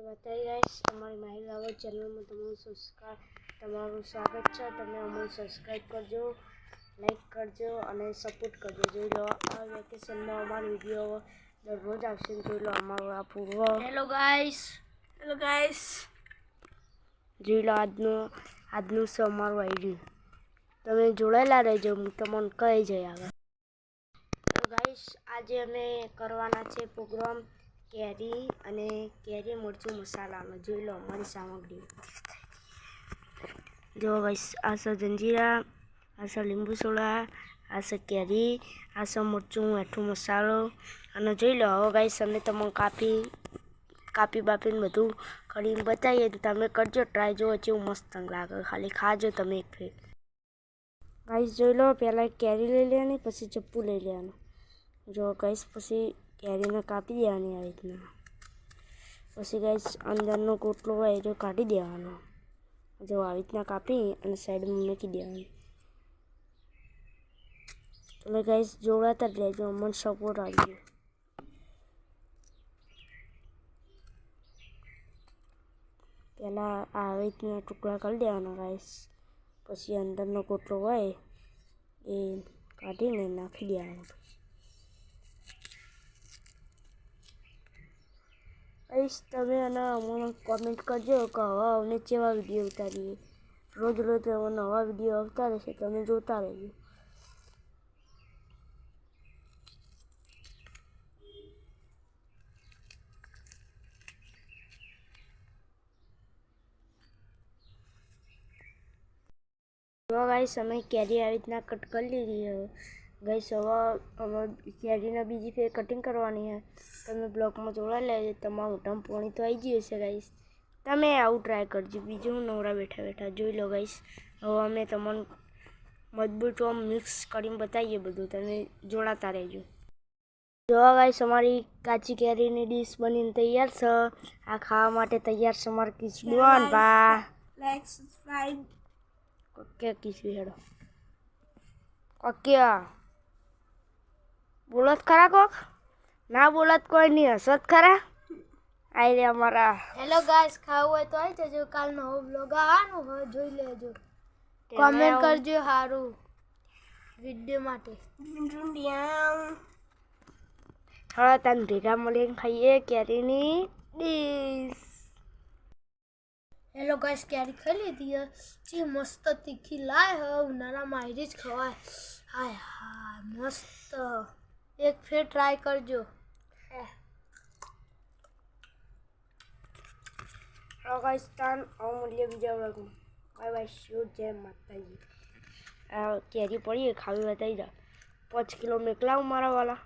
બતાવી ગાઈસ અમારી માહિર રાવલ ચેનલમાં તમારું સ્વાગત છે। તમે અમને સબસ્ક્રાઈબ કરજો, લાઈક કરજો અને સપોર્ટ કરજો। જોઈ લો આ વેકેશનમાં અમારો વિડીયો દરરોજ આવશે। જોઈ લો અમારો આ પૂર્વ હેલો ગાઈસ જોઈ લો આજનું છે અમારું આઈડી। તમે જોડાયેલા રહેજો, હું તમને કહી જઈ આગળ। તો ગાઈસ આજે અમે કરવાના છે પ્રોગ્રામ કેરી અને કેરી મરચું મસાલાનો। જોઈ લો અમારી સામગ્રી। જો ગાઈસ આ છે જંજીરા, આ છે લીંબુ સોડા, આ છે કેરી, આ છે મરચું મીઠું મસાલો। અને જોઈ લો હવે ગાઈસ અમે તમને કાપી બાપીને બધું કરીને બતાવીએ તો તમે કરજો ટ્રાય। જો કેવું મસ્ત લાગે, ખાલી ખાજો તમે એક ફેર। ગાઈસ જોઈ લો પહેલાં કેરી લઈ લેવાની, પછી ચપ્પુ લઈ લેવાનું। જો ગાઈસ પછી કેરીને કાપી દેવાની આવી રીતના। પછી ગાઈસ અંદરનો ગોટલો હોય એ કાઢી દેવાનો। જો આવી રીતના કાપી અને સાઈડમાં મૂકી દેવાનું। એટલે ગાઈસ જોડાતા જ રહેજો, અમને સપોર્ટ આપજો। પહેલાં આવી રીતના ટુકડા કરી દેવાના ગાઈસ, પછી અંદરનો ગોટલો હોય એ કાઢીને નાખી દેવાનો। ગાઈસ તમે અને અમને કોમેન્ટ કરજો કે હવે અમને કેવા વિડીયો ઉતારીએ। રોજ નવા વિડીયો આવતા રહેશે, તમે જોતા રહેજો। જો ગાઈસ અમે કેરી આવી રીતના કટ કરી લીધી છે। ગાઈસ હવે અમે કેરીને બીજી ફેર કટિંગ કરવાની છે। તમે બ્લોગમાં જોડાઈ લેજો, તમારા મોઢામાં પાણી તો આવી ગયું હશે ગાઈસ। તમે આવું ટ્રાય કરજો, બીજું નવરા બેઠા જોઈ લો ગાઈસ। હવે અમે તમને મજબૂત મિક્સ કરીને બતાવીએ બધું, તમે જોડાતા રહેજો। જો ગાઈસ અમારી કાચી કેરીની ડીશ બનીને તૈયાર છે। આ ખાવા માટે તૈયાર છે અમારે કિસડુઆન બા લાઈક સબસ્ક્રાઇબ ઓકે કિસી હેડો ઓકે બોલત ખરા કોક ના બોલત કોઈ નહીં, હસત ખરા આઈ રે અમારા। હેલો ગાઈસ ખાવું હોય તો આવી જજો, કાલનો વ્લોગ આવવાનો હોય જોઈ લેજો, કમેન્ટ કરજો સારું વિડીયો માટે। હવે તને ભેગા મળીને ખાઈએ કેરીની ડીશ। હેલો ગાઈસ કેરી ખાઈ લીધી છે, મસ્ત તીખી લાય હે, ઉનાળામાં આવી જ ખવાય। હાય હાય મસ્ત, એક ફેર ટ્રાય કરજો। હેલો ગાઈસ તાન અમૂલ્ય બીજા વ્લોગમાં બાય બાય, શિવ જય માતાજી। આ કેરી પડી ખાવી બતાવી દો, 5 કિલો મેકલાવું મારા વાલા।